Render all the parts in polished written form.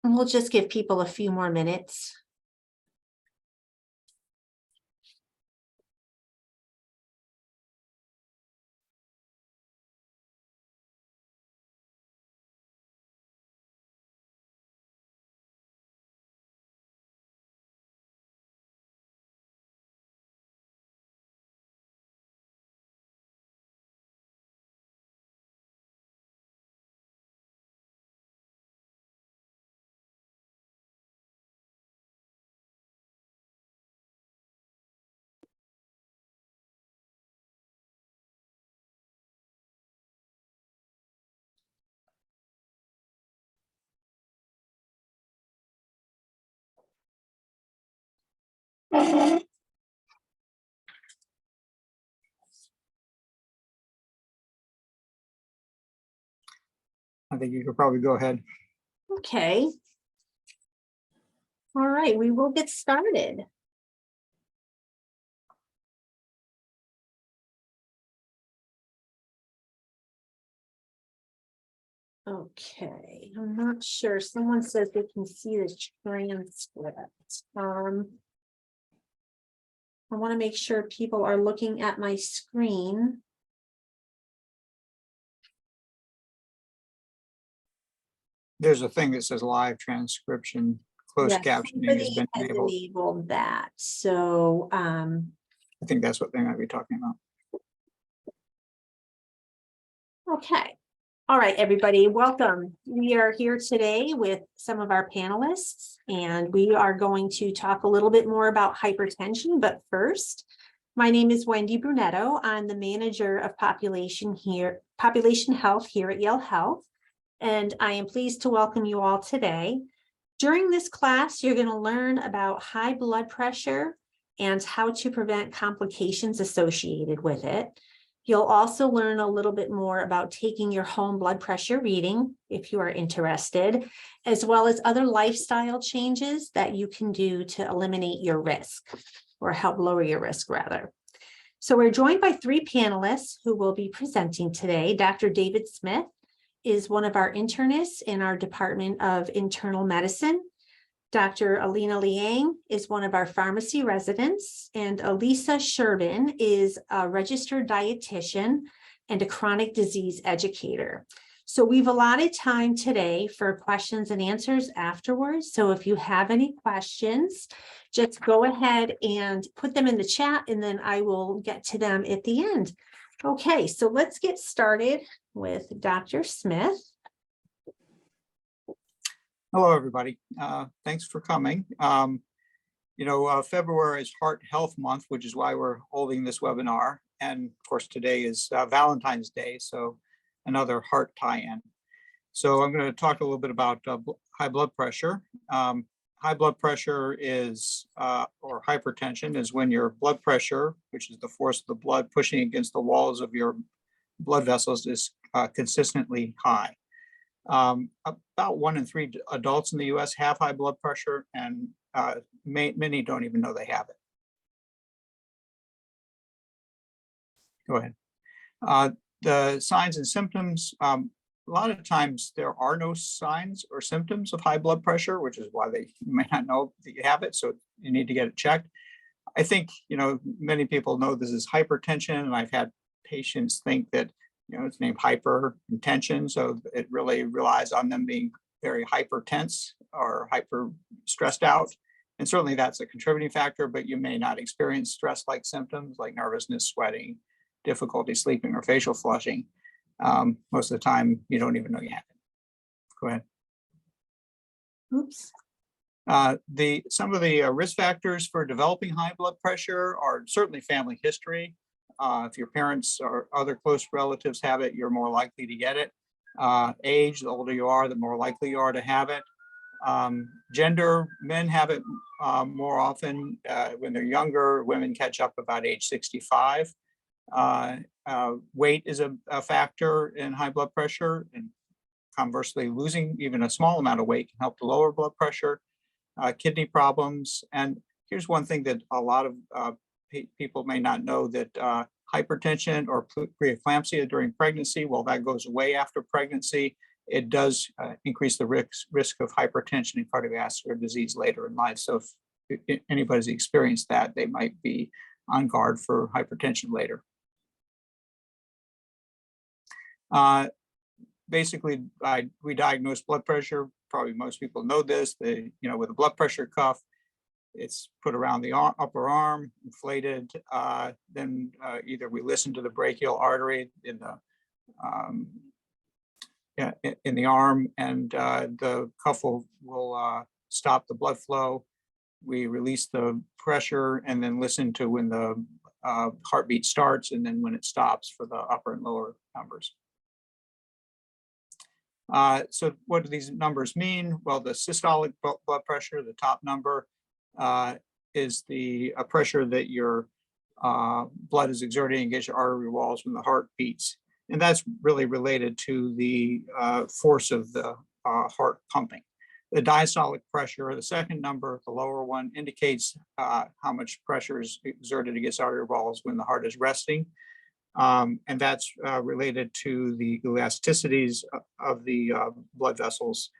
And we'll just give people a few more minutes. I think you could probably go ahead. Okay. All right, we will get started. Okay, I'm not sure. Someone says they can see the transcript. I want to make sure people are looking at my screen. There's a thing that says live transcription, closed Yes, captioning has been has enabled. enabled that. So I think that's what they might be talking about. okay. All right, everybody, welcome. We are here today with some of our panelists, and we are going to talk a little bit more about hypertension. But first, my name is Wendy Brunetto. I'm the manager of population health here at Yale Health, and I am pleased to welcome you all today. During this class, you're going to learn about high blood pressure and how to prevent complications associated with it. You'll also learn a little bit more about taking your home blood pressure reading if you are interested, as well as other lifestyle changes that you can do to eliminate your risk or help lower your risk rather. So we're joined by three panelists who will be presenting today. Dr. David Smith is one of our internists in our Department of Internal Medicine. Dr. Alina Liang is one of our pharmacy residents, and Elisa Sherbin is a registered dietitian and a chronic disease educator. So we've allotted time today for questions and answers afterwards. So if you have any questions, just go ahead and put them in the chat, and then I will get to them at the end. Okay, so let's get started with Dr. Smith. Hello, everybody. Thanks for coming. February is Heart Health Month, which is why we're holding this webinar. And of course, today is Valentine's Day, so another heart tie-in. So I'm going to talk a little bit about high blood pressure. High blood pressure is, or hypertension, is when your blood pressure, which is the force of the blood pushing against the walls of your blood vessels, is consistently high. About 1 in 3 adults in the US have high blood pressure, and many don't even know they have it. Go ahead. The signs and symptoms, a lot of times there are no signs or symptoms of high blood pressure, which is why you may not know that you have it, so you need to get it checked. I think, many people know this is hypertension, and I've had patients think that it's named hypertension, so it really relies on them being very hypertense or hyper stressed out. And certainly that's a contributing factor, but you may not experience stress-like symptoms like nervousness, sweating, difficulty sleeping, or facial flushing. Most of the time, you don't even know you have it. Go ahead. Oops. Some of the risk factors for developing high blood pressure are certainly family history. If your parents or other close relatives have it, you're more likely to get it. Age, the older you are, the more likely you are to have it. Gender, men have it more often when they're younger. Women catch up about age 65. Weight is a factor in high blood pressure, and conversely, losing even a small amount of weight can help to lower blood pressure. Kidney problems, and here's one thing that a lot of people may not know, that hypertension or preeclampsia during pregnancy, well, that goes away after pregnancy. it does increase the risk of hypertension and cardiovascular disease later in life. So if anybody's experienced that, they might be on guard for hypertension later. Basically, we diagnose blood pressure. Probably most people know this. With a blood pressure cuff, it's put around the upper arm, inflated. Then either we listen to the brachial artery in the arm, and the cuff will stop the blood flow. We release the pressure and then listen to when the heartbeat starts and then when it stops for the upper and lower numbers. So what do these numbers mean? Well, the systolic blood pressure, the top number, is the pressure that your blood is exerting against your artery walls when the heart beats. And that's really related to the force of the heart pumping. The diastolic pressure, the second number, the lower one, indicates how much pressure is exerted against artery walls when the heart is resting. And that's related to the elasticities of the blood vessels.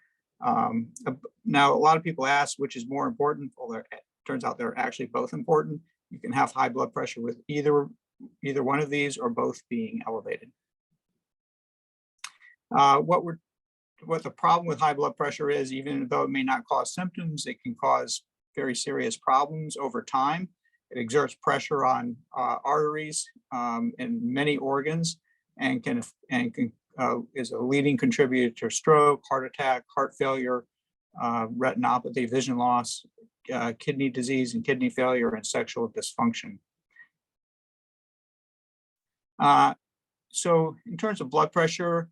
Now, a lot of people ask which is more important. Well, it turns out they're actually both important. You can have high blood pressure with either one of these or both being elevated. What the problem with high blood pressure is, even though it may not cause symptoms, it can cause very serious problems over time. It exerts pressure on arteries in many organs, and is a leading contributor to stroke, heart attack, heart failure, retinopathy, vision loss, kidney disease and kidney failure, and sexual dysfunction. So in terms of blood pressure,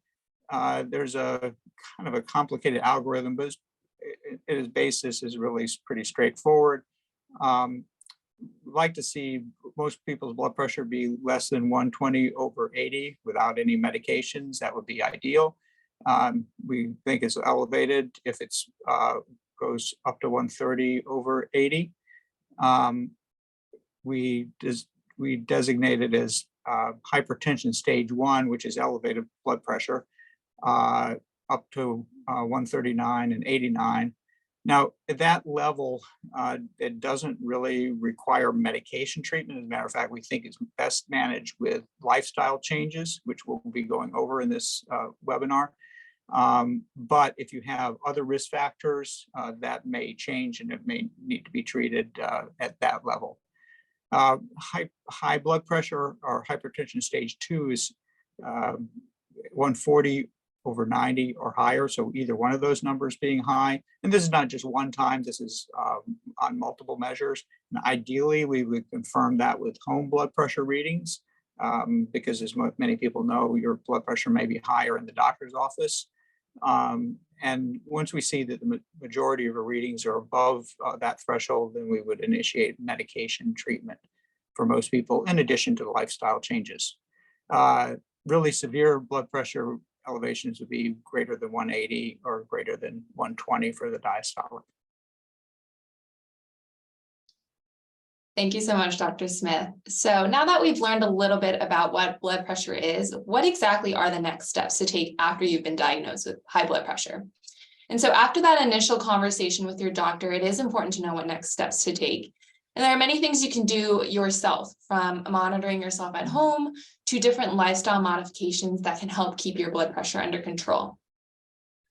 there's a kind of a complicated algorithm, but its basis is really pretty straightforward. Like to see most people's blood pressure be less than 120/80 without any medications. That would be ideal. We think it's elevated if it's goes up to 130/80. We designate it as hypertension stage 1, which is elevated blood pressure, up to 139/89. Now, at that level, it doesn't really require medication treatment. As a matter of fact, we think it's best managed with lifestyle changes, which we'll be going over in this webinar. But if you have other risk factors, that may change and it may need to be treated at that level. High blood pressure or hypertension stage 2 is 140/90 or higher. So either one of those numbers being high. And this is not just one time, this is on multiple measures. And ideally, we would confirm that with home blood pressure readings, because as many people know, your blood pressure may be higher in the doctor's office. And once we see that the majority of our readings are above that threshold, then we would initiate medication treatment for most people, in addition to the lifestyle changes. Really severe blood pressure elevations would be greater than 180 or greater than 120 for the diastolic. Thank you so much, Dr. Smith. So now that we've learned a little bit about what blood pressure is, what exactly are the next steps to take after you've been diagnosed with high blood pressure? And so after that initial conversation with your doctor, it is important to know what next steps to take. And there are many things you can do yourself, from monitoring yourself at home to different lifestyle modifications that can help keep your blood pressure under control.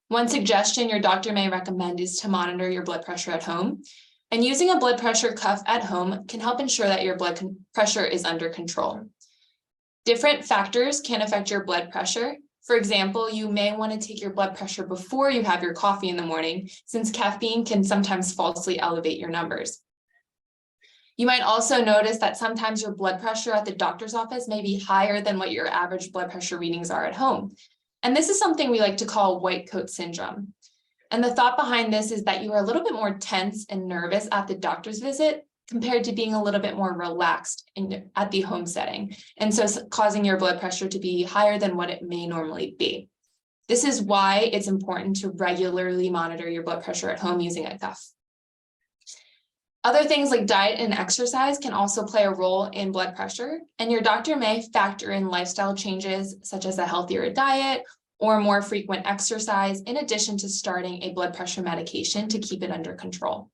One suggestion your doctor may recommend is to monitor your blood pressure at home. And using a blood pressure cuff at home can help ensure that your blood pressure is under control. Different factors can affect your blood pressure. For example, you may want to take your blood pressure before you have your coffee in the morning, since caffeine can sometimes falsely elevate your numbers. You might also notice that sometimes your blood pressure at the doctor's office may be higher than what your average blood pressure readings are at home. And this is something we like to call white coat syndrome. And the thought behind this is that you are a little bit more tense and nervous at the doctor's visit compared to being a little bit more relaxed at the home setting. And so causing your blood pressure to be higher than what it may normally be. This is why it's important to regularly monitor your blood pressure at home using a cuff. Other things like diet and exercise can also play a role in blood pressure, and your doctor may factor in lifestyle changes such as a healthier diet or more frequent exercise, in addition to starting a blood pressure medication to keep it under control.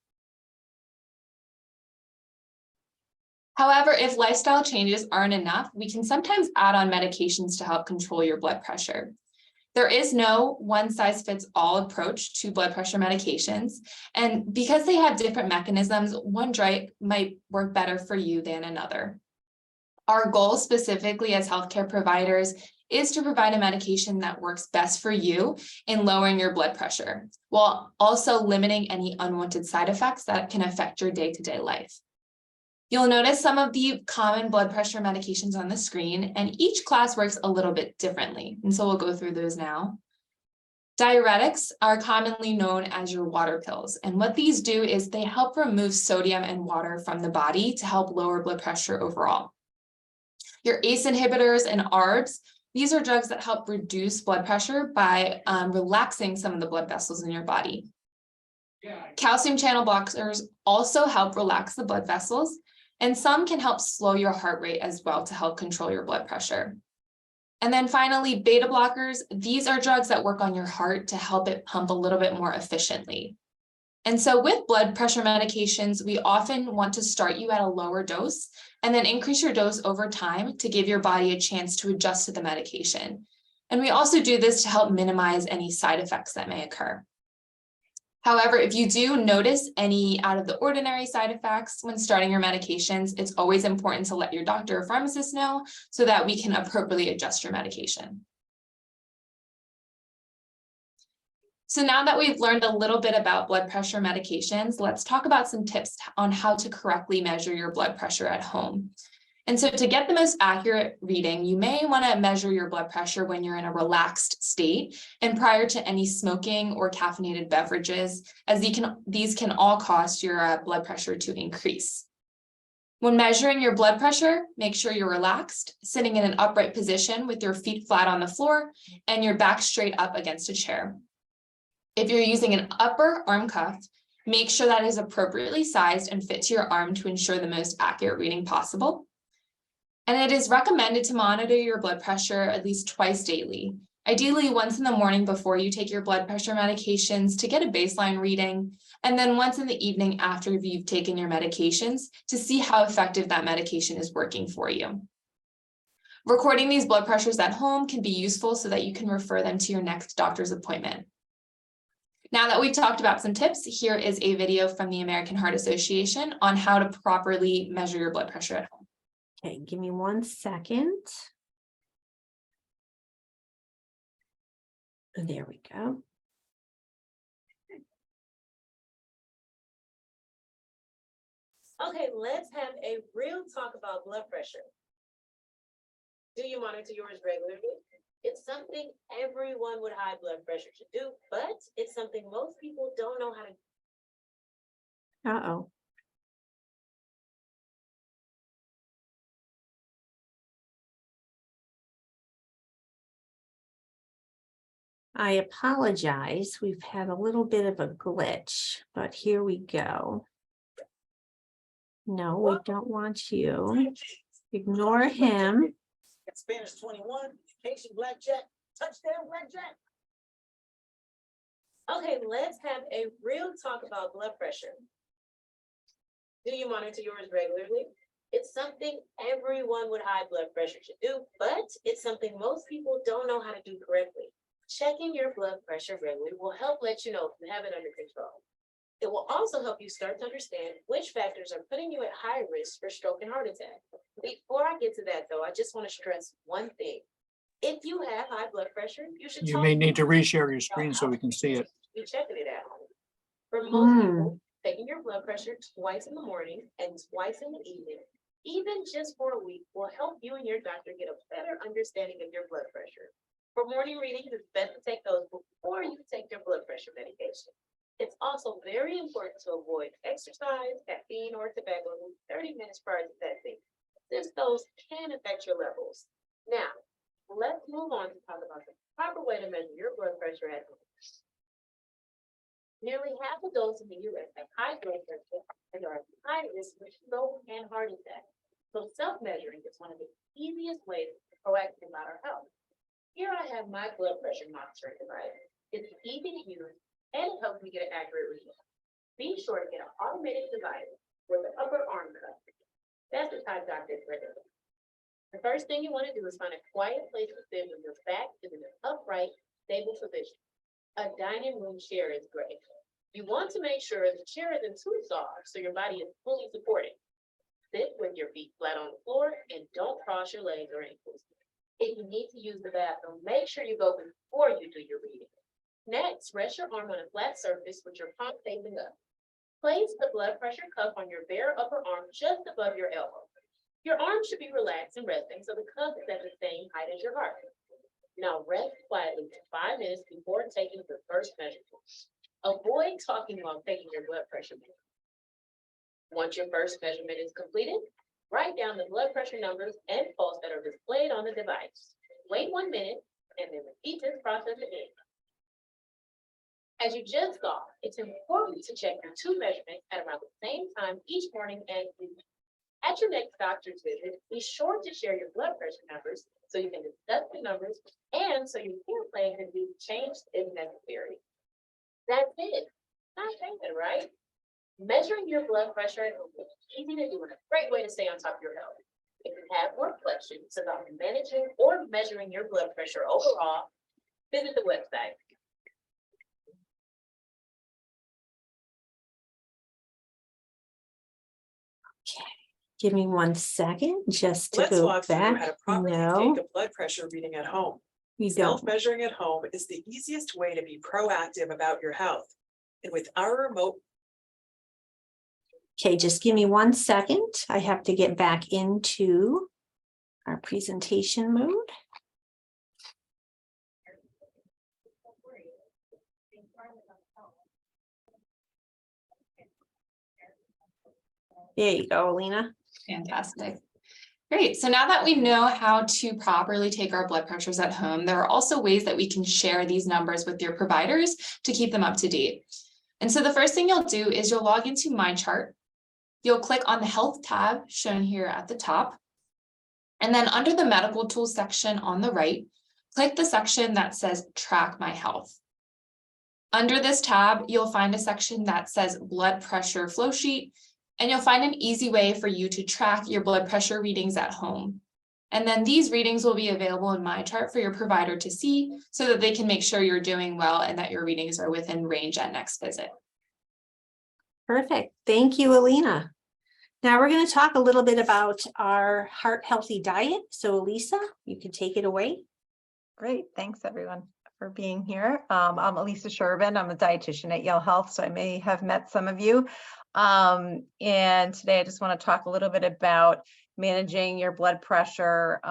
However, if lifestyle changes aren't enough, we can sometimes add on medications to help control your blood pressure. There is no one-size-fits-all approach to blood pressure medications, and because they have different mechanisms, one drug might work better for you than another. Our goal specifically as healthcare providers is to provide a medication that works best for you in lowering your blood pressure, while also limiting any unwanted side effects that can affect your day-to-day life. You'll notice some of the common blood pressure medications on the screen, and each class works a little bit differently. And so we'll go through those now. Diuretics are commonly known as your water pills. And what these do is they help remove sodium and water from the body to help lower blood pressure overall. Your ACE inhibitors and ARBs, these are drugs that help reduce blood pressure by relaxing some of the blood vessels in your body. Calcium channel blockers also help relax the blood vessels, and some can help slow your heart rate as well to help control your blood pressure. And then finally, beta blockers, these are drugs that work on your heart to help it pump a little bit more efficiently. And so with blood pressure medications, we often want to start you at a lower dose and then increase your dose over time to give your body a chance to adjust to the medication. And we also do this to help minimize any side effects that may occur. However, if you do notice any out of the ordinary side effects when starting your medications, it's always important to let your doctor or pharmacist know so that we can appropriately adjust your medication. So now that we've learned a little bit about blood pressure medications, let's talk about some tips on how to correctly measure your blood pressure at home. And so to get the most accurate reading, you may want to measure your blood pressure when you're in a relaxed state and prior to any smoking or caffeinated beverages, as these can all cause your blood pressure to increase. When measuring your blood pressure, make sure you're relaxed, sitting in an upright position with your feet flat on the floor and your back straight up against a chair. If you're using an upper arm cuff, make sure that is appropriately sized and fit to your arm to ensure the most accurate reading possible. And it is recommended to monitor your blood pressure at least twice daily, ideally once in the morning before you take your blood pressure medications to get a baseline reading, and then once in the evening after you've taken your medications to see how effective that medication is working for you. Recording these blood pressures at home can be useful so that you can refer them to your next doctor's appointment. Now that we've talked about some tips, here is a video from the American Heart Association on how to properly measure your blood pressure at home. Okay, give me 1 second. There we go. Okay, let's have a real talk about blood pressure. Do you monitor yours regularly? It's something everyone with high blood pressure should do, but it's something most people don't know how to do. Uh-oh. I apologize. We've had a little bit of a glitch, but here we go. No, we don't want you. Ignore him. Spanish 21, Haitian blackjack, touchdown blackjack. Okay, let's have a real talk about blood pressure. Do you monitor yours regularly? It's something everyone with high blood pressure should do, but it's something most people don't know how to do correctly. Checking your blood pressure regularly will help let you know if you have it under control. It will also help you start to understand which factors are putting you at high risk for stroke and heart attack. Before I get to that though, I just want to stress one thing. If you have high blood pressure, you should You may need to reshare your screen so we can see it. be checking it out. For most people, taking your blood pressure twice in the morning and twice in the evening, even just for a week, will help you and your doctor get a better understanding of your blood pressure. For morning readings, it's best to take those before you take your blood pressure medication. It's also very important to avoid exercise, caffeine, or tobacco 30 minutes prior to that thing, since those can affect your levels. Now, let's move on to talk about the proper way to measure your blood pressure at home. Nearly half of those in the U.S. have high blood pressure and are at high risk for stroke and heart attack. So self-measuring is one of the easiest ways to be proactive about our health. Here I have my blood pressure monitoring device. It's easy to use and it helps me get an accurate reading. Be sure to get an automated device with an upper arm cuff. That's the type doctors recommend. The first thing you want to do is find a quiet place to sit when your back is in an upright, stable position. A dining room chair is great. You want to make sure the chair isn't too soft so your body is fully supported. Sit with your feet flat on the floor and don't cross your legs or ankles. If you need to use the bathroom, make sure you go before you do your reading. Next, rest your arm on a flat surface with your palm facing up. Place the blood pressure cuff on your bare upper arm just above your elbow. Your arm should be relaxed and resting so the cuff is at the same height as your heart. Now rest quietly for 5 minutes before taking the first measurement. Avoid talking while taking your blood pressure measurement. Once your first measurement is completed, write down the blood pressure numbers and pulse that are displayed on the device. Wait 1 minute and then repeat this process again. As you just saw, it's important to check your 2 measurements at around the same time each morning and evening. At your next doctor's visit, be sure to share your blood pressure numbers so you can discuss the numbers and so your care plan can be changed if necessary. That's it. Not bad, right? Measuring your blood pressure at home is easy to do and a great way to stay on top of your health. If you have more questions about managing or measuring your blood pressure overall, visit the website. Give me 1 second just to Let's go walk through how back. to properly No, take a blood pressure reading at home. you don't. Self-measuring at home is the easiest way to be proactive about your health. And with our remote, Okay, just give me 1 second. I have to get back into our presentation mode. There you go, Alina. Fantastic. Great. So now that we know how to properly take our blood pressures at home, there are also ways that we can share these numbers with your providers to keep them up to date. And so the first thing you'll do is you'll log into MyChart. You'll click on the Health tab shown here at the top. And then under the Medical Tools section on the right, click the section that says Track My Health. Under this tab, you'll find a section that says Blood Pressure Flow Sheet, and you'll find an easy way for you to track your blood pressure readings at home. And then these readings will be available in MyChart for your provider to see so that they can make sure you're doing well and that your readings are within range at next visit. Perfect. Thank you, Alina. Now we're going to talk a little bit about our heart healthy diet. So Elisa, you can take it away. Great. Thanks, everyone, for being here. I'm Elisa Sherbin. I'm a dietitian at Yale Health, so I may have met some of you. And today I just want to talk a little bit about managing your blood pressure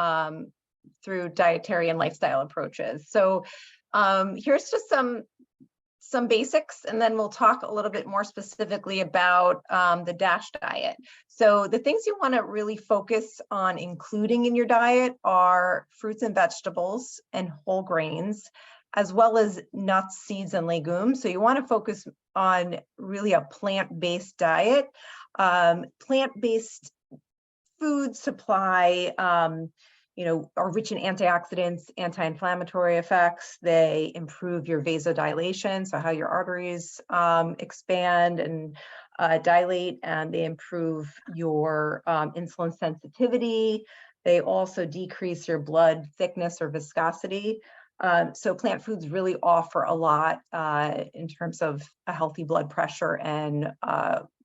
through dietary and lifestyle approaches. So here's just some basics, and then we'll talk a little bit more specifically about the DASH diet. So the things you want to really focus on including in your diet are fruits and vegetables and whole grains, as well as nuts, seeds, and legumes. So you want to focus on really a plant-based diet. Plant-based food supply are rich in antioxidants, anti-inflammatory effects. They improve your vasodilation, so how your arteries expand and dilate, and they improve your insulin sensitivity. They also decrease your blood thickness or viscosity. So plant foods really offer a lot in terms of a healthy blood pressure and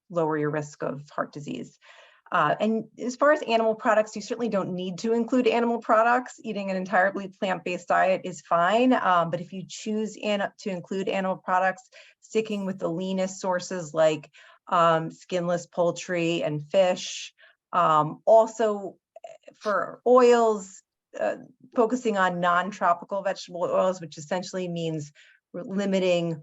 lower your risk of heart disease. And as far as animal products, you certainly don't need to include animal products. Eating an entirely plant-based diet is fine, but if you choose to include animal products, sticking with the leanest sources like skinless poultry and fish. Also for oils, focusing on non-tropical vegetable oils, which essentially means limiting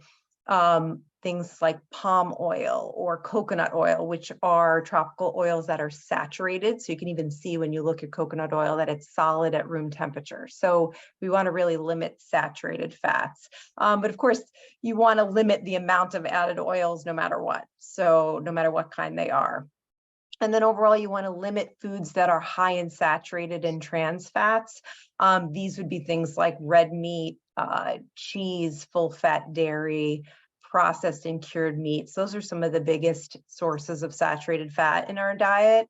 things like palm oil or coconut oil, which are tropical oils that are saturated. So you can even see when you look at coconut oil that it's solid at room temperature. So we want to really limit saturated fats. But of course, you want to limit the amount of added oils no matter what. So no matter what kind they are. And then overall, you want to limit foods that are high in saturated and trans fats. These would be things like red meat, cheese, full fat dairy, processed and cured meats. Those are some of the biggest sources of saturated fat in our diet.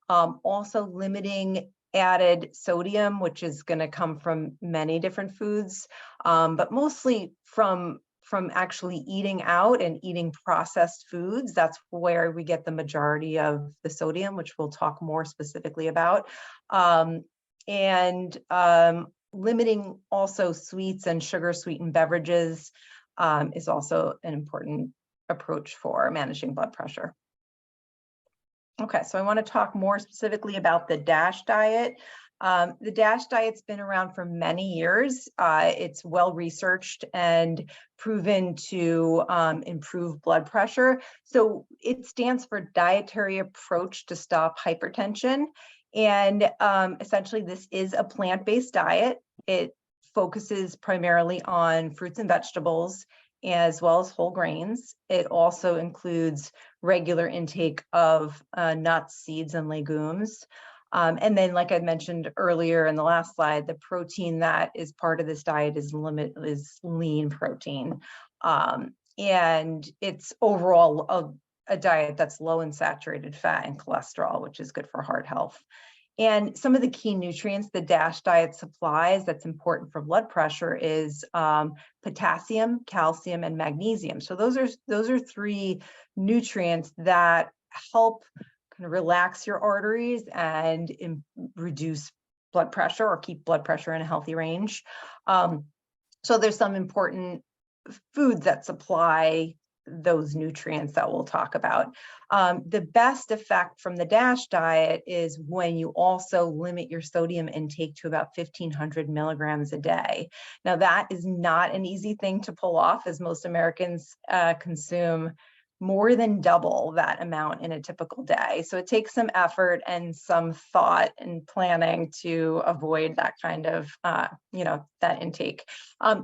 Also limiting added sodium, which is going to come from many different foods, but mostly from actually eating out and eating processed foods. That's where we get the majority of the sodium, which we'll talk more specifically about. Limiting also sweets and sugar sweetened beverages is also an important approach for managing blood pressure. Okay, so I want to talk more specifically about the DASH diet. The DASH diet's been around for many years. It's well researched and proven to improve blood pressure. So it stands for Dietary Approach to Stop Hypertension. And essentially, this is a plant-based diet. It focuses primarily on fruits and vegetables, as well as whole grains. It also includes regular intake of nuts, seeds, and legumes. And then, like I mentioned earlier in the last slide, the protein that is part of this diet is lean protein. And it's overall a diet that's low in saturated fat and cholesterol, which is good for heart health. And some of the key nutrients the DASH diet supplies that's important for blood pressure is potassium, calcium, and magnesium. So those are three nutrients that help kind of relax your arteries and reduce blood pressure or keep blood pressure in a healthy range. So there's some important foods that supply those nutrients that we'll talk about. The best effect from the DASH diet is when you also limit your sodium intake to about 1,500 milligrams a day. Now, that is not an easy thing to pull off, as most Americans consume more than double that amount in a typical day. So it takes some effort and some thought and planning to avoid that kind of, that intake.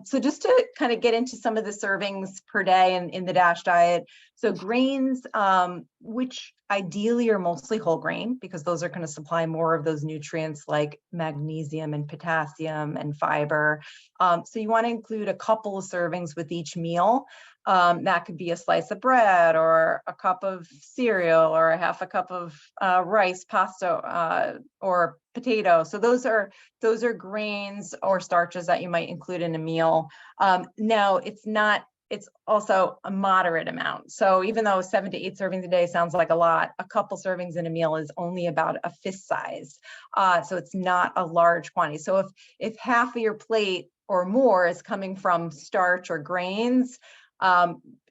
So just to kind of get into some of the servings per day in the DASH diet. So grains, which ideally are mostly whole grain, because those are going to supply more of those nutrients like magnesium and potassium and fiber. So you want to include a couple of servings with each meal. That could be a slice of bread or a cup of cereal or a half a cup of rice, pasta, or potato. So those are grains or starches that you might include in a meal. Now, it's also a moderate amount. So even though 7 to 8 servings a day sounds like a lot, a couple servings in a meal is only about a fist size. So it's not a large quantity. So if half of your plate or more is coming from starch or grains,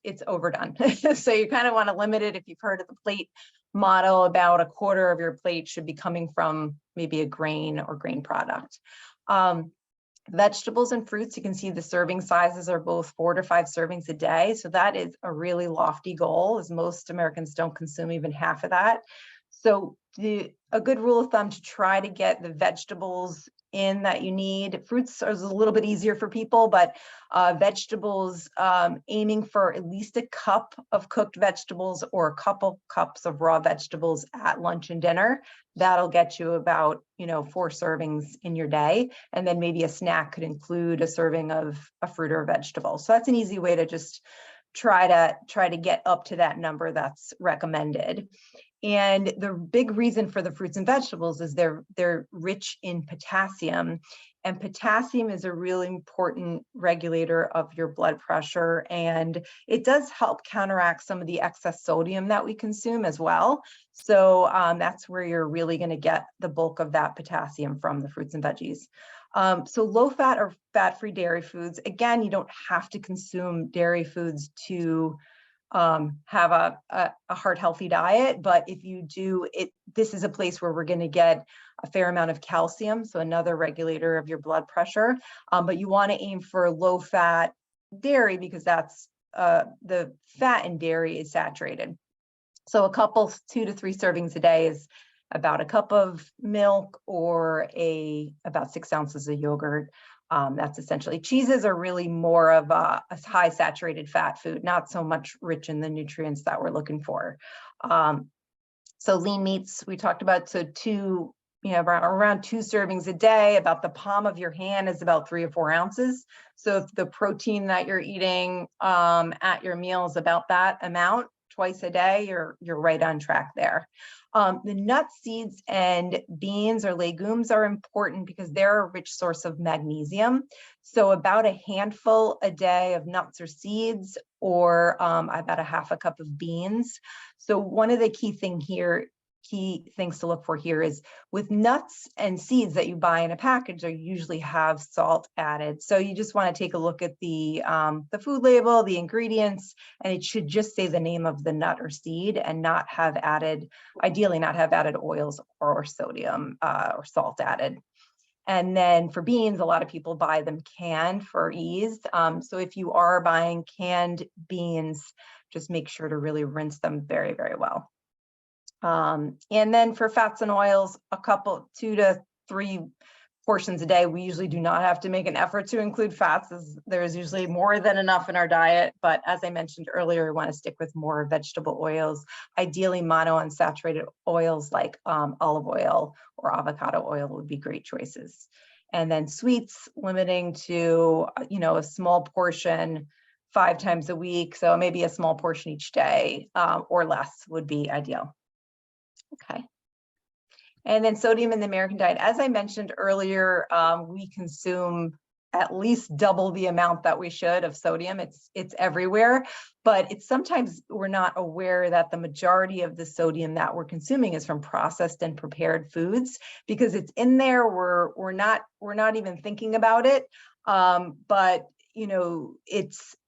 it's overdone. So you kind of want to limit it. If you've heard of the plate model, about a quarter of your plate should be coming from maybe a grain or grain product. Vegetables and fruits, you can see the serving sizes are both 4 to 5 servings a day. So that is a really lofty goal, as most Americans don't consume even half of that. So a good rule of thumb to try to get the vegetables in that you need. Fruits are a little bit easier for people, but vegetables, aiming for at least a cup of cooked vegetables or a couple cups of raw vegetables at lunch and dinner. That'll get you about 4 servings in your day. And then maybe a snack could include a serving of a fruit or a vegetable. So that's an easy way to just try to get up to that number that's recommended. And the big reason for the fruits and vegetables is they're rich in potassium, and potassium is a really important regulator of your blood pressure, and it does help counteract some of the excess sodium that we consume as well. So that's where you're really going to get the bulk of that potassium from, the fruits and veggies. So low fat or fat-free dairy foods, again, you don't have to consume dairy foods to have a heart healthy diet, but if you do, this is a place where we're going to get a fair amount of calcium, so another regulator of your blood pressure. But you want to aim for low fat dairy, because that's the fat in dairy is saturated. So a couple 2 to 3 servings a day is about a cup of milk or about 6 ounces of yogurt. That's essentially, cheeses are really more of a high saturated fat food, not so much rich in the nutrients that we're looking for. So lean meats, we talked about, so around 2 servings a day. About the palm of your hand is about 3 or 4 ounces. So if the protein that you're eating at your meal is about that amount twice a day, you're right on track there. The nuts, seeds, and beans or legumes are important because they're a rich source of magnesium. So about a handful a day of nuts or seeds, or about a half a cup of beans. So one of the key things to look for here is with nuts and seeds that you buy in a package, they usually have salt added. So you just want to take a look at the food label, the ingredients, and it should just say the name of the nut or seed and not have added, ideally not have added oils or sodium or salt added. And then for beans, a lot of people buy them canned for ease. So if you are buying canned beans, just make sure to really rinse them very, very well. And then for fats and oils, 2 to 3 portions a day. We usually do not have to make an effort to include fats, as there's usually more than enough in our diet. But as I mentioned earlier, we want to stick with more vegetable oils, ideally monounsaturated oils like olive oil or avocado oil would be great choices. And then sweets, limiting to, a small portion 5 times a week. So maybe a small portion each day or less would be ideal. Okay. And then sodium in the American diet. As I mentioned earlier, we consume at least double the amount that we should of sodium. It's everywhere, but it's sometimes we're not aware that the majority of the sodium that we're consuming is from processed and prepared foods, because it's in there. We're not even thinking about it. But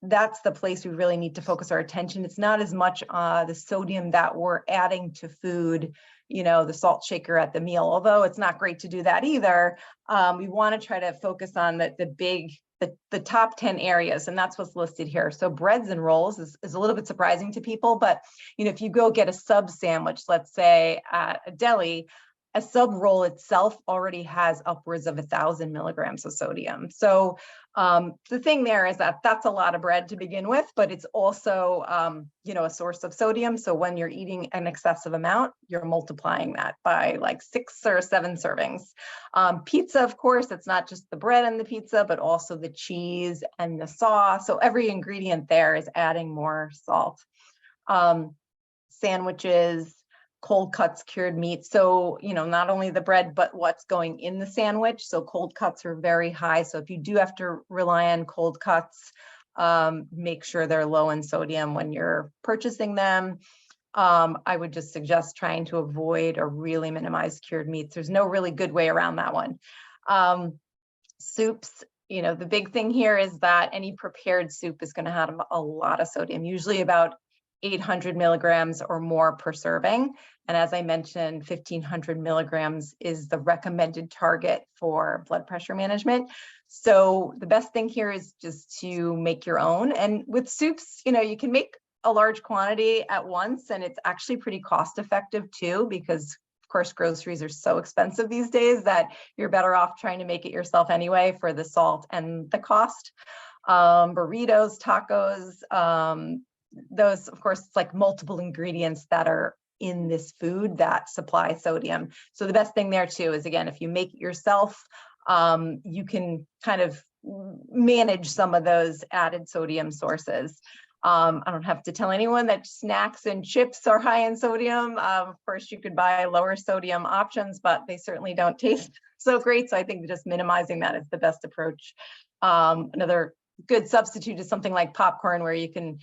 that's the place we really need to focus our attention. It's not as much the sodium that we're adding to food, the salt shaker at the meal, although it's not great to do that either. We want to try to focus on the top 10 areas, and that's what's listed here. So breads and rolls is a little bit surprising to people, but if you go get a sub sandwich, let's say at a deli, a sub roll itself already has upwards of 1,000 milligrams of sodium. So the thing there is that that's a lot of bread to begin with, but it's also, a source of sodium. So when you're eating an excessive amount, you're multiplying that by like 6 or 7 servings. Pizza, of course, it's not just the bread and the pizza, but also the cheese and the sauce. So every ingredient there is adding more salt. Sandwiches, cold cuts, cured meat. So, not only the bread, but what's going in the sandwich. So cold cuts are very high. So if you do have to rely on cold cuts, make sure they're low in sodium when you're purchasing them. I would just suggest trying to avoid or really minimize cured meats. There's no really good way around that one. Soups, the big thing here is that any prepared soup is going to have a lot of sodium, usually about 800 milligrams or more per serving. And as I mentioned, 1,500 milligrams is the recommended target for blood pressure management. So the best thing here is just to make your own. And with soups, you can make a large quantity at once, and it's actually pretty cost effective too, because of course, groceries are so expensive these days that you're better off trying to make it yourself anyway for the salt and the cost. Burritos, tacos, those, of course, it's like multiple ingredients that are in this food that supply sodium. So the best thing there too is, again, if you make it yourself, you can kind of manage some of those added sodium sources. I don't have to tell anyone that snacks and chips are high in sodium. Of course, you could buy lower sodium options, but they certainly don't taste so great. So I think just minimizing that is the best approach. Another good substitute is something like popcorn, where you can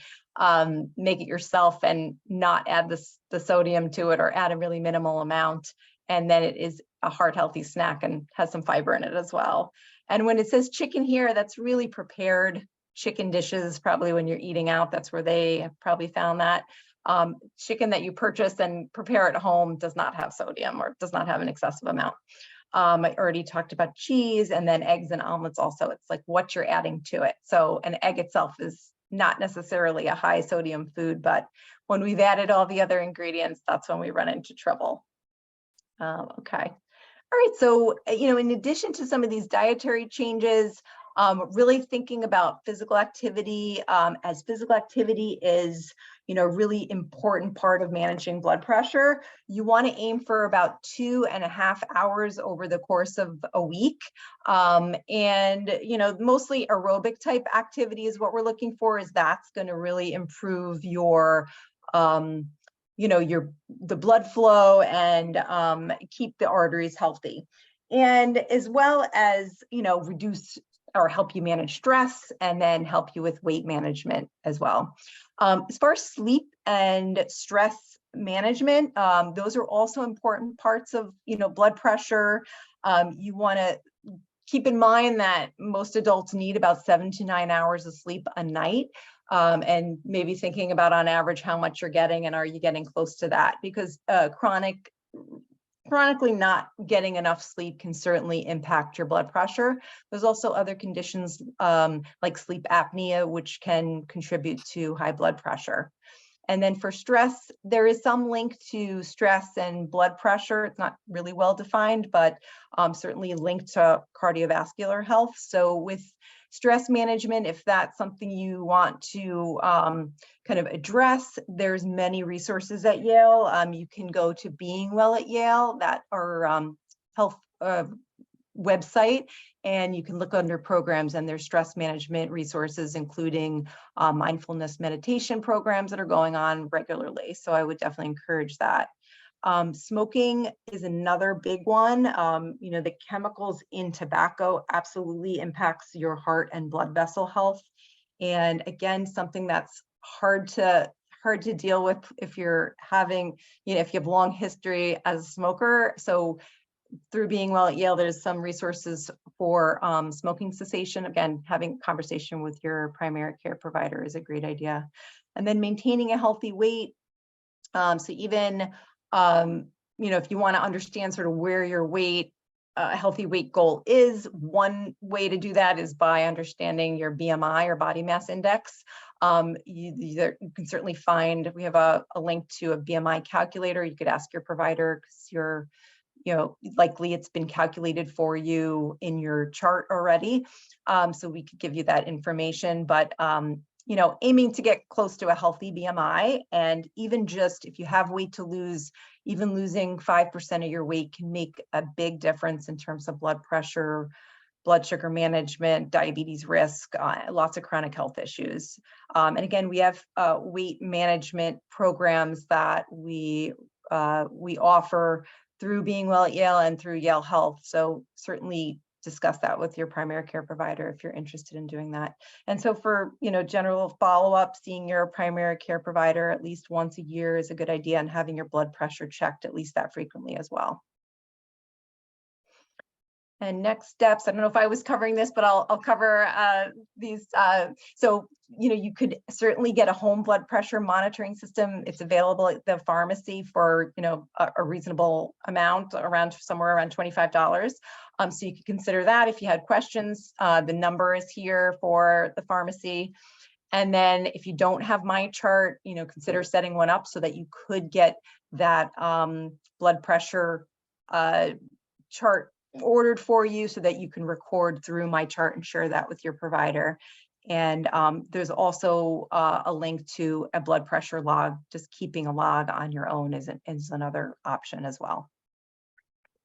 make it yourself and not add the sodium to it, or add a really minimal amount. And then it is a heart healthy snack and has some fiber in it as well. And when it says chicken here, that's really prepared chicken dishes. Probably when you're eating out, that's where they have probably found that. Chicken that you purchase and prepare at home does not have sodium, or does not have an excessive amount. I already talked about cheese, and then eggs and omelets also. It's like what you're adding to it. So an egg itself is not necessarily a high sodium food, but when we've added all the other ingredients, that's when we run into trouble. Okay. All right. So, in addition to some of these dietary changes, Really thinking about physical activity, as physical activity is, really important part of managing blood pressure. You want to aim for about 2.5 hours over the course of a week. And, mostly aerobic type activity is what we're looking for, is that's going to really improve your, the blood flow and keep the arteries healthy. And as well as, reduce or help you manage stress, and then help you with weight management as well. As far as sleep and stress management, those are also important parts of, blood pressure. You want to keep in mind that most adults need about 7 to 9 hours of sleep a night. And maybe thinking about on average how much you're getting, and are you getting close to that? Because chronically not getting enough sleep can certainly impact your blood pressure. There's also other conditions like sleep apnea, which can contribute to high blood pressure. And then for stress, there is some link to stress and blood pressure. It's not really well defined, but certainly linked to cardiovascular health. So with stress management, if that's something you want to kind of address, there's many resources at Yale. You can go to Being Well at Yale, that are health website, and you can look under programs, and there's stress management resources, including mindfulness meditation programs that are going on regularly. So I would definitely encourage that. Smoking is another big one. The chemicals in tobacco absolutely impacts your heart and blood vessel health. And again, something that's hard to deal with if you're having, if you have long history as a smoker. So through Being Well at Yale, there's some resources for smoking cessation. Again, having a conversation with your primary care provider is a great idea. And then maintaining a healthy weight. So even, if you want to understand sort of where your weight, healthy weight goal is, one way to do that is by understanding your BMI or body mass index. You can certainly find, we have a link to a BMI calculator. You could ask your provider, because you're, likely it's been calculated for you in your chart already. So we could give you that information, but aiming to get close to a healthy BMI. And even just if you have weight to lose, even losing 5% of your weight can make a big difference in terms of blood pressure, blood sugar management, diabetes risk, lots of chronic health issues. And again, we have weight management programs that we offer through Being Well at Yale and through Yale Health. So certainly discuss that with your primary care provider if you're interested in doing that. And so for, general follow-up, seeing your primary care provider at least once a year is a good idea, and having your blood pressure checked at least that frequently as well. And next steps, I don't know if I was covering this, but I'll cover these. So, you could certainly get a home blood pressure monitoring system. It's available at the pharmacy for, a reasonable amount, somewhere around $25. So you could consider that if you had questions. The number is here for the pharmacy. And then if you don't have my chart, consider setting one up so that you could get that blood pressure chart ordered for you, so that you can record through my chart and share that with your provider. And there's also a link to a blood pressure log. Just keeping a log on your own is another option as well.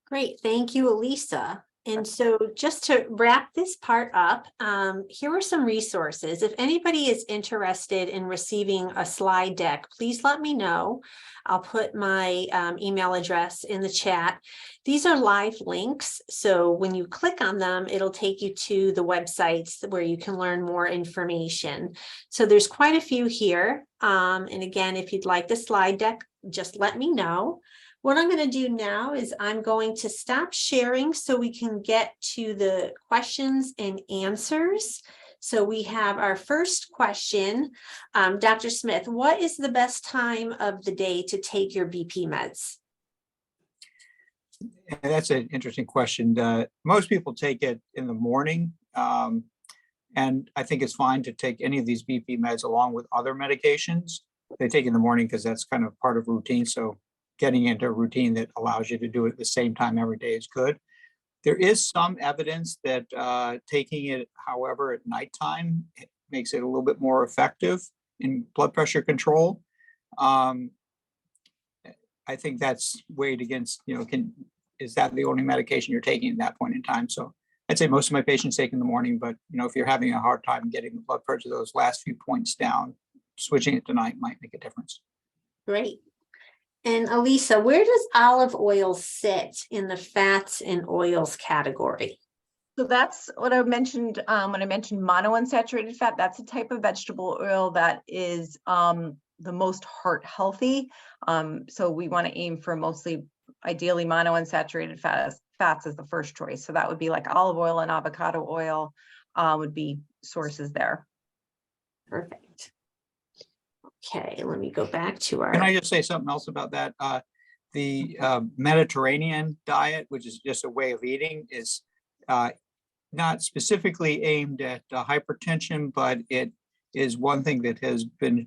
Great, thank you, Elisa. And so just to wrap this part up, here are some resources. If anybody is interested in receiving a slide deck, please let me know. I'll put my email address in the chat. These are live links, so when you click on them, it'll take you to the websites where you can learn more information. So there's quite a few here. And again, if you'd like the slide deck, just let me know. What I'm going to do now is I'm going to stop sharing so we can get to the questions and answers. So we have our first question. Dr. Smith, what is the best time of the day to take your BP meds? That's an interesting question. Most people take it in the morning. And I think it's fine to take any of these BP meds along with other medications. They take in the morning because that's kind of part of routine. So getting into a routine that allows you to do it at the same time every day is good. There is some evidence that taking it, however, at nighttime makes it a little bit more effective in blood pressure control. I think that's weighed against, is that the only medication you're taking at that point in time? So I'd say most of my patients take in the morning, but if you're having a hard time getting the blood pressure, those last few points down, switching it to night might make a difference. Great. And Elisa, where does olive oil sit in the fats and oils category? So that's what I mentioned when I mentioned monounsaturated fat. That's a type of vegetable oil that is the most heart healthy. So we want to aim for ideally monounsaturated fats as the first choice. So that would be like olive oil and avocado oil would be sources there. Perfect. Okay, let me go back to our. Can I just say something else about that? The Mediterranean diet, which is just a way of eating, is not specifically aimed at hypertension, but it is one thing that has been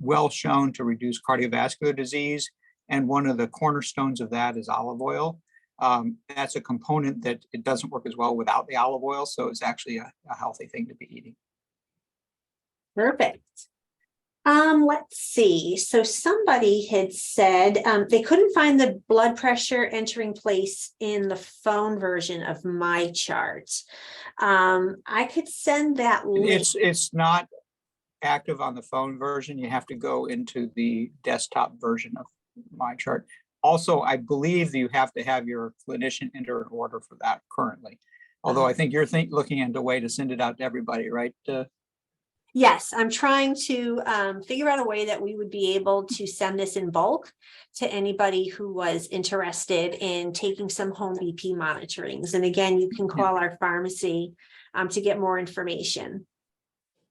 well shown to reduce cardiovascular disease. And one of the cornerstones of that is olive oil. That's a component that it doesn't work as well without the olive oil. So it's actually a healthy thing to be eating. Perfect. Let's see. So somebody had said they couldn't find the blood pressure entering place in the phone version of my chart. I could send that link. It's not active on the phone version. You have to go into the desktop version of my chart. Also, I believe that you have to have your clinician enter an order for that currently. Although I think you're looking into a way to send it out to everybody, right? Yes, I'm trying to figure out a way that we would be able to send this in bulk to anybody who was interested in taking some home BP monitorings. And again, you can call our pharmacy to get more information.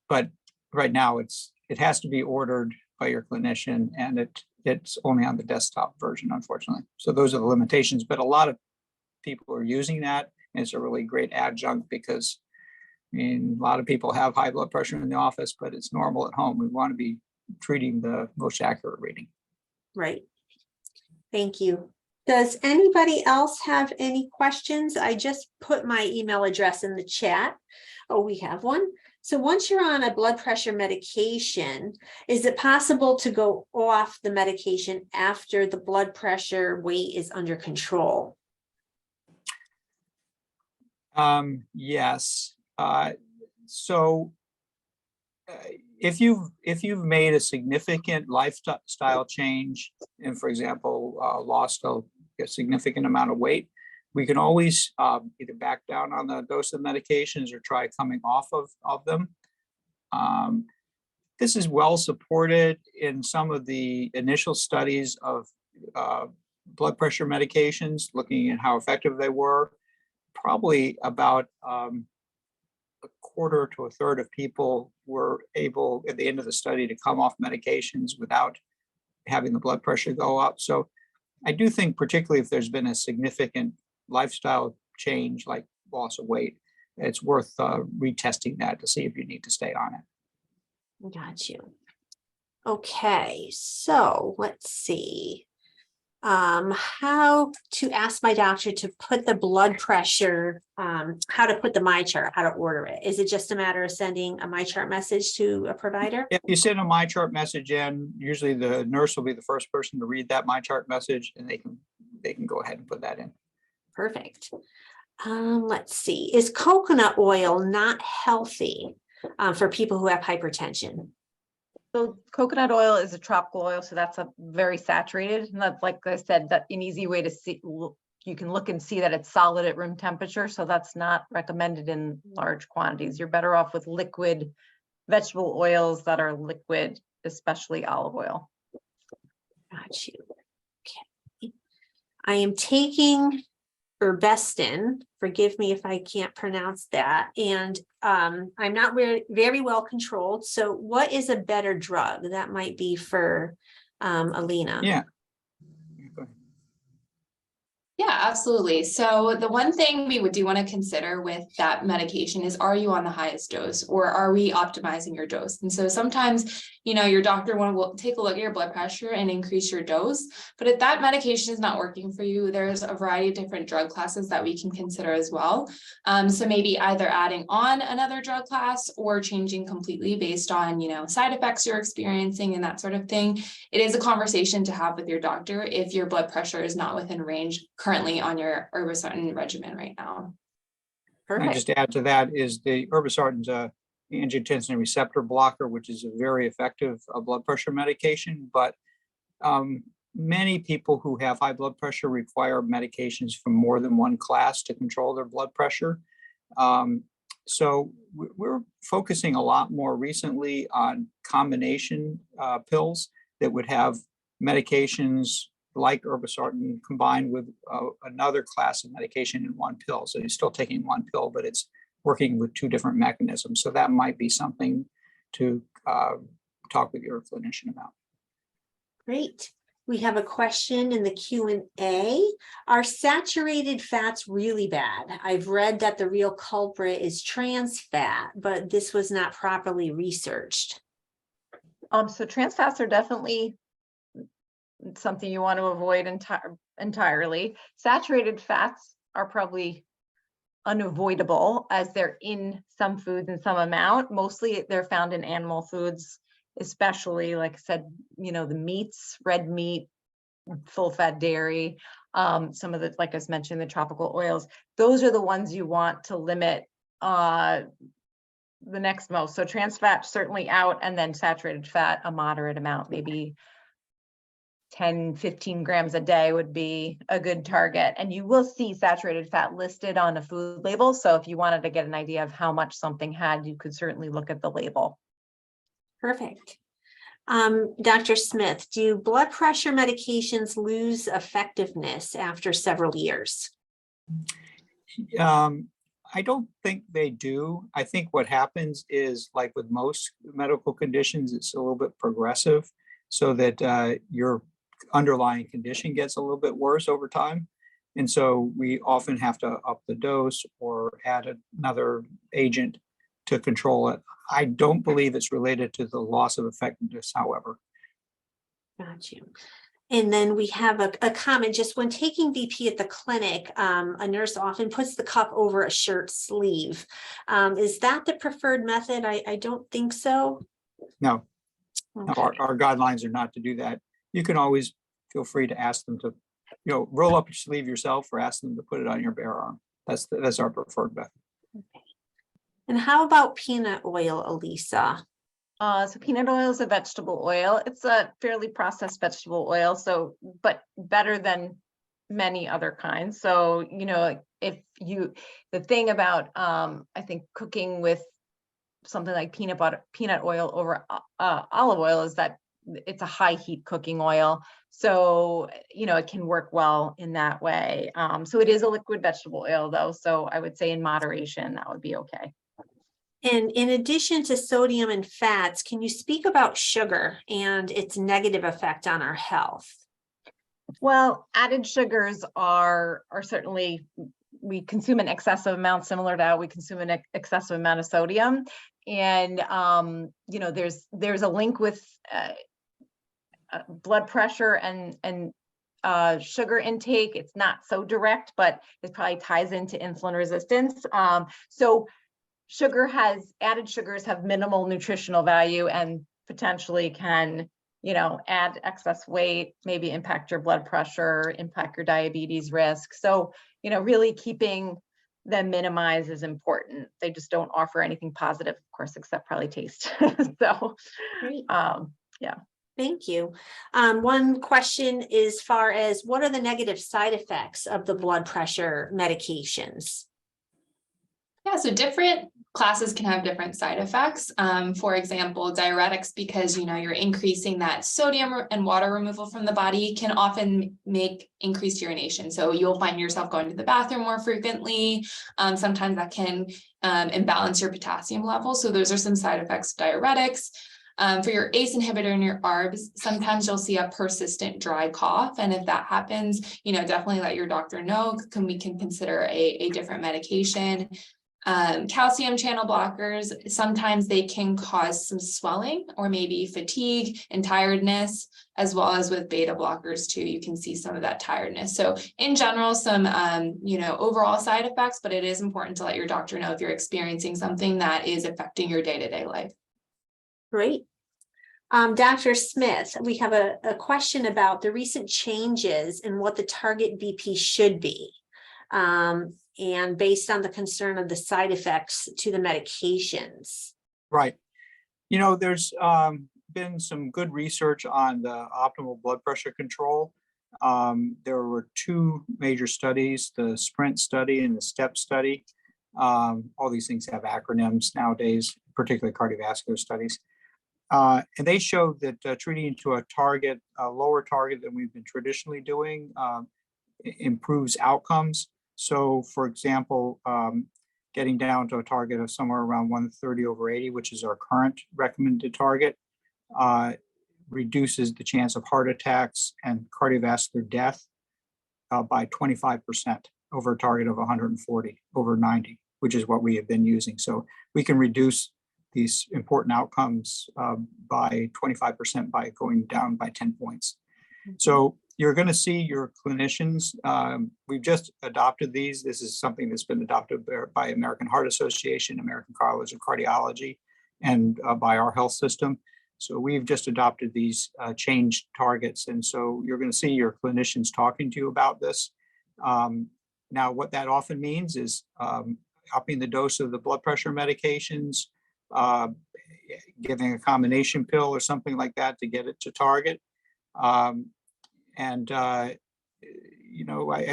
But right now it has to be ordered by your clinician, and it's only on the desktop version, unfortunately. So those are the limitations, but a lot of people are using that. And it's a really great adjunct because a lot of people have high blood pressure in the office, but it's normal at home. We want to be treating the most accurate reading. Right. Thank you. Does anybody else have any questions? I just put my email address in the chat. Oh, we have one. So once you're on a blood pressure medication, is it possible to go off the medication after the blood pressure weight is under control? Yes. So if you've made a significant lifestyle change and, for example, lost a significant amount of weight, we can always either back down on the dose of medications or try coming off of them. This is well supported in some of the initial studies of blood pressure medications, looking at how effective they were. Probably about a quarter to a third of people were able at the end of the study to come off medications without having the blood pressure go up. So I do think, particularly if there's been a significant lifestyle change like loss of weight, it's worth retesting that to see if you need to stay on it. Got you. Okay, so let's see. How to ask my doctor to put the blood pressure, how to put the MyChart, how to order it. Is it just a matter of sending a MyChart message to a provider? If you send a MyChart message in, usually the nurse will be the first person to read that MyChart message, and they can go ahead and put that in. Perfect. Let's see. Is coconut oil not healthy for people who have hypertension? So coconut oil is a tropical oil, so that's a very saturated. And that's, like I said, that an easy way to see, you can look and see that it's solid at room temperature. So that's not recommended in large quantities. You're better off with liquid vegetable oils that are liquid, especially olive oil. Got you. Okay. I am taking Herbestin, forgive me if I can't pronounce that, and I'm not very well controlled. So what is a better drug? That might be for Alina. Yeah. Yeah, absolutely. So the one thing we do want to consider with that medication is, are you on the highest dose, or are we optimizing your dose? And so sometimes, your doctor will take a look at your blood pressure and increase your dose. But if that medication is not working for you, there's a variety of different drug classes that we can consider as well. So maybe either adding on another drug class or changing completely based on, side effects you're experiencing and that sort of thing. It is a conversation to have with your doctor if your blood pressure is not within range currently on your irbesartan regimen right now. And Perfect. just to add to that is the irbesartan's a angiotensin receptor blocker, which is a very effective blood pressure medication. But many people who have high blood pressure require medications from more than one class to control their blood pressure. So we're focusing a lot more recently on combination pills that would have medications like irbesartan combined with another class of medication in one pill. So you're still taking one pill, but it's working with two different mechanisms. So that might be something to talk with your clinician about. Great. We have a question in the Q&A. Are saturated fats really bad? I've read that the real culprit is trans fat, but this was not properly researched. So trans fats are definitely something you want to avoid entirely. Saturated fats are probably unavoidable as they're in some foods in some amount. Mostly they're found in animal foods, especially, like I said, the meats, red meat, full fat dairy, some of the, like I was mentioning, the tropical oils. Those are the ones you want to limit the next most. So trans fat certainly out, and then saturated fat, a moderate amount, maybe 10, 15 grams a day would be a good target. And you will see saturated fat listed on a food label. So if you wanted to get an idea of how much something had, you could certainly look at the label. Perfect. Dr. Smith, do blood pressure medications lose effectiveness after several years? I don't think they do. I think what happens is, like with most medical conditions, it's a little bit progressive, so that your underlying condition gets a little bit worse over time. And so we often have to up the dose or add another agent to control it. I don't believe it's related to the loss of effectiveness, however. Got you. And then we have a comment, just when taking BP at the clinic, a nurse often puts the cup over a shirt sleeve. Is that the preferred method? I don't think so. No, Okay. our guidelines are not to do that. You can always feel free to ask them to, roll up your sleeve yourself, or ask them to put it on your bare arm. That's our preferred method. Okay. And how about peanut oil, Elisa? So peanut oil is a vegetable oil. It's a fairly processed vegetable oil, but better than many other kinds. So, the thing about, I think cooking with something like peanut oil over olive oil is that it's a high heat cooking oil. So, it can work well in that way. So it is a liquid vegetable oil though. So I would say in moderation, that would be okay. And in addition to sodium and fats, can you speak about sugar and its negative effect on our health? Well, added sugars are certainly, we consume an excessive amount, similar to how we consume an excessive amount of sodium. And, there's a link with blood pressure and sugar intake. It's not so direct, but it probably ties into insulin resistance. So added sugars have minimal nutritional value and potentially can, add excess weight, maybe impact your blood pressure, impact your diabetes risk. So, really keeping them minimized is important. They just don't offer anything positive, of course, except probably taste. So, Great. Yeah. Thank you. One question is, far as what are the negative side effects of the blood pressure medications? Yeah, so different classes can have different side effects. For example, diuretics, because you're increasing that sodium and water removal from the body, can often make increased urination. So you'll find yourself going to the bathroom more frequently. Sometimes that can imbalance your potassium level. So those are some side effects of diuretics. For your ACE inhibitor and your ARBs, sometimes you'll see a persistent dry cough. And if that happens, definitely let your doctor know. We can consider a different medication. Calcium channel blockers, sometimes they can cause some swelling or maybe fatigue and tiredness, as well as with beta blockers too. You can see some of that tiredness. So in general, some, overall side effects, but it is important to let your doctor know if you're experiencing something that is affecting your day-to-day life. Great. Dr. Smith, we have a question about the recent changes and what the target BP should be. And based on the concern of the side effects to the medications. Right. There's been some good research on the optimal blood pressure control. There were two major studies, the SPRINT study and the STEP study. All these things have acronyms nowadays, particularly cardiovascular studies. And they showed that treating to a lower target than we've been traditionally doing improves outcomes. So, for example, getting down to a target of somewhere around 130/80, which is our current recommended target, reduces the chance of heart attacks and cardiovascular death by 25% over a target of 140/90, which is what we have been using. So we can reduce these important outcomes by 25% by going down by 10 points. So you're going to see your clinicians. We've just adopted these. This is something that's been adopted by American Heart Association, American College of Cardiology, and by our health system. So we've just adopted these changed targets. And so you're going to see your clinicians talking to you about this. Now, what that often means is upping the dose of the blood pressure medications, giving a combination pill or something like that to get it to target. I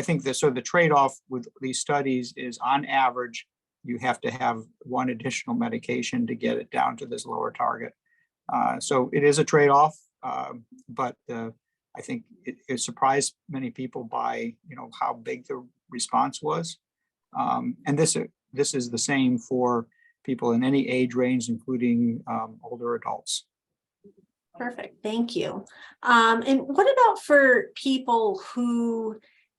think the trade-off with these studies is, on average, you have to have one additional medication to get it down to this lower target. So it is a trade-off, but I think it surprised many people by how big the response was. And this is the same for people in any age range, including older adults. Perfect, thank you. And what about for people who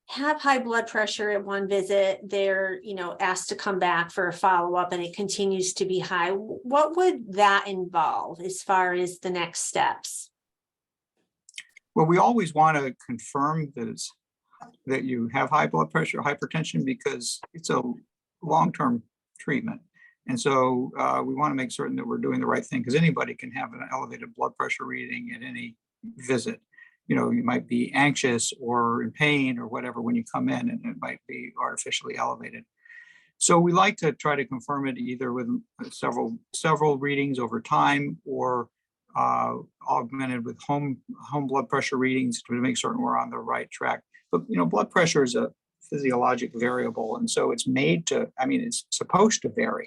have high blood pressure at one visit, they're, asked to come back for a follow-up and it continues to be high? What would that involve as far as the next steps? Well, we always want to confirm that you have high blood pressure, hypertension, because it's a long-term treatment. And so we want to make certain that we're doing the right thing, because anybody can have an elevated blood pressure reading at any visit. You might be anxious or in pain or whatever when you come in, and it might be artificially elevated. So we like to try to confirm it either with several readings over time, or augmented with home blood pressure readings to make certain we're on the right track. But blood pressure is a physiologic variable, and so it's it's supposed to vary.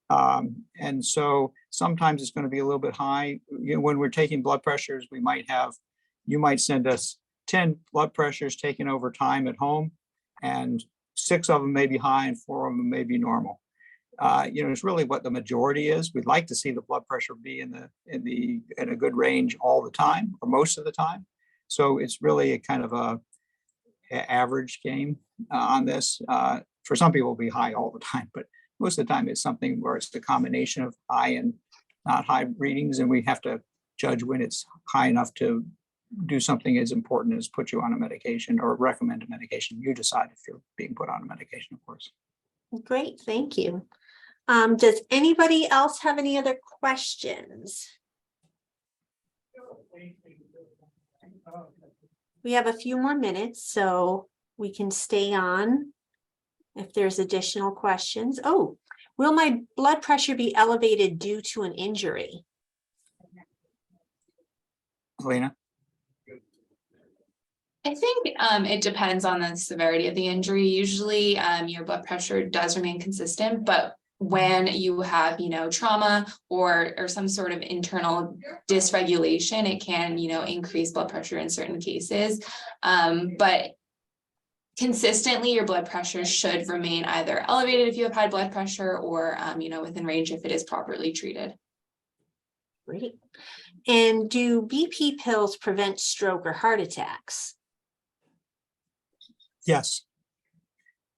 And so sometimes it's going to be a little bit high. When we're taking blood pressures, you might send us 10 blood pressures taken over time at home, and 6 of them may be high and 4 of them may be normal. It's really what the majority is. We'd like to see the blood pressure be in a good range all the time, or most of the time. So it's really a kind of a average game on this. For some people, it'll be high all the time, but most of the time it's something where it's the combination of high and not high readings, and we have to judge when it's high enough to do something as important as put you on a medication or recommend a medication. You decide if you're being put on a medication, of course. Great, thank you. Does anybody else have any other questions? We have a few more minutes, so we can stay on if there's additional questions. Oh, will my blood pressure be elevated due to an injury? Elena? I think it depends on the severity of the injury. Usually your blood pressure does remain consistent, but when you have, trauma or some sort of internal dysregulation, it can, increase blood pressure in certain cases. But consistently, your blood pressure should remain either elevated if you have high blood pressure, or, within range if it is properly treated. Great. And do BP pills prevent stroke or heart attacks? Yes.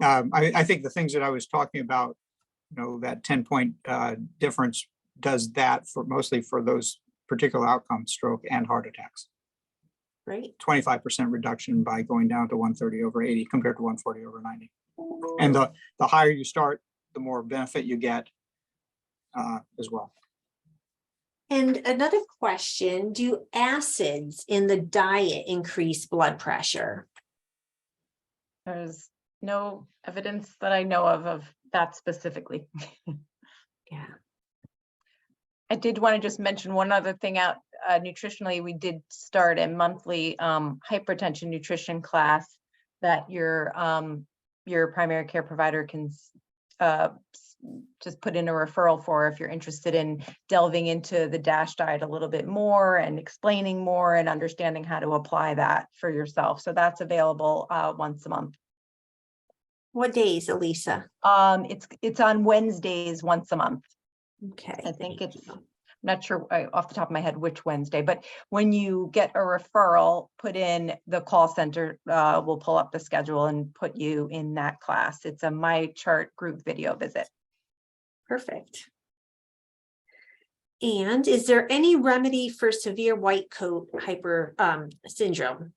I think the things that I was talking about, that 10-point difference does that for mostly for those particular outcomes, stroke and heart attacks. Great. 25% reduction by going down to 130/80 compared to 140/90. And the higher you start, the more benefit you get as well. And another question, do acids in the diet increase blood pressure? There's no evidence that I know of that specifically. Yeah. I did want to just mention one other thing out nutritionally. We did start a monthly hypertension nutrition class that your primary care provider can just put in a referral for if you're interested in delving into the DASH diet a little bit more and explaining more and understanding how to apply that for yourself. So that's available once a month. What days, Elisa? It's on Wednesdays once a month. Okay. I think thank it's, you. I'm not sure off the top of my head which Wednesday, but when you get a referral, put in the call center, we'll pull up the schedule and put you in that class. It's a MyChart group video visit. Perfect. And is there any remedy for severe white coat hyper syndrome?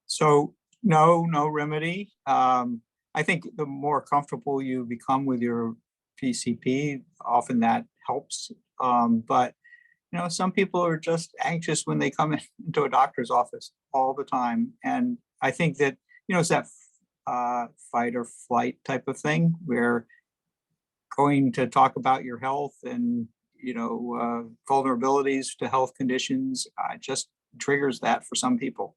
So no remedy. I think the more comfortable you become with your PCP, often that helps. But some people are just anxious when they come into a doctor's office all the time. And I think that, it's that fight or flight type of thing where going to talk about your health and, vulnerabilities to health conditions just triggers that for some people.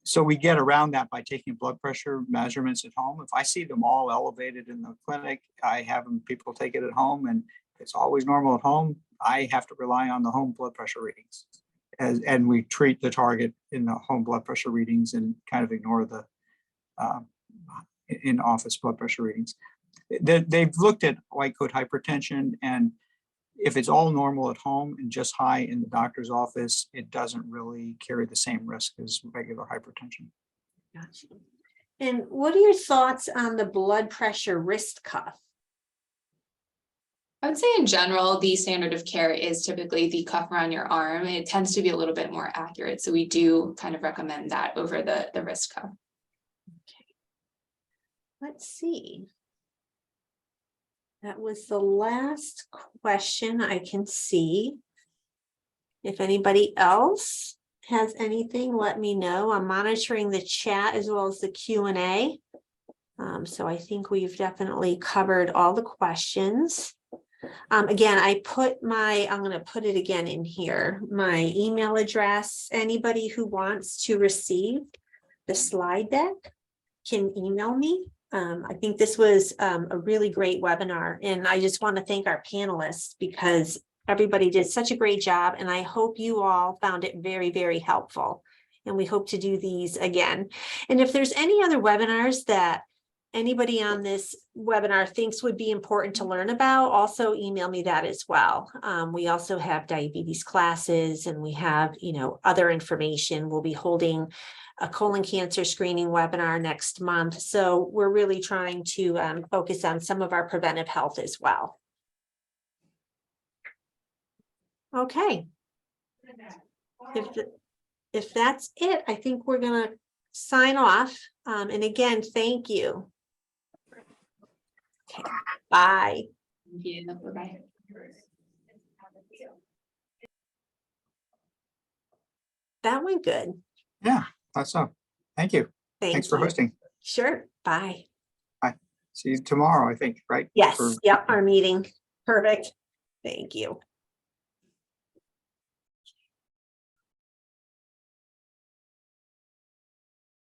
So we get around that by taking blood pressure measurements at home. If I see them all elevated in the clinic, I have people take it at home, and it's always normal at home. I have to rely on the home blood pressure readings, and we treat the target in the home blood pressure readings and kind of ignore the in-office blood pressure readings. They've looked at white coat hypertension, and if it's all normal at home and just high in the doctor's office, it doesn't really carry the same risk as regular hypertension. Gotcha. And what are your thoughts on the blood pressure wrist cuff? I would say in general, the standard of care is typically the cuff around your arm. It tends to be a little bit more accurate. So we do kind of recommend that over the wrist cuff. Okay. Let's see. That was the last question I can see. If anybody else has anything, let me know. I'm monitoring the chat as well as the Q&A. So I think we've definitely covered all the questions. Again, I'm going to put it again in here, my email address. Anybody who wants to receive the slide deck can email me. I think this was a really great webinar, and I just want to thank our panelists because everybody did such a great job, and I hope you all found it very, very helpful. And we hope to do these again. And if there's any other webinars that anybody on this webinar thinks would be important to learn about, also email me that as well. We also have diabetes classes, and we have, other information. We'll be holding a colon cancer screening webinar next month. So we're really trying to focus on some of our preventive health as well. Okay. If that's it, I think we're going to sign off. And again, thank you. Okay. Bye. Thank you. Bye-bye. That went good. Yeah, that's so. Thank you. Thanks for you. hosting. Sure. Bye. See you tomorrow, I think, right? Yes. Yep. Our meeting. Perfect. Thank you.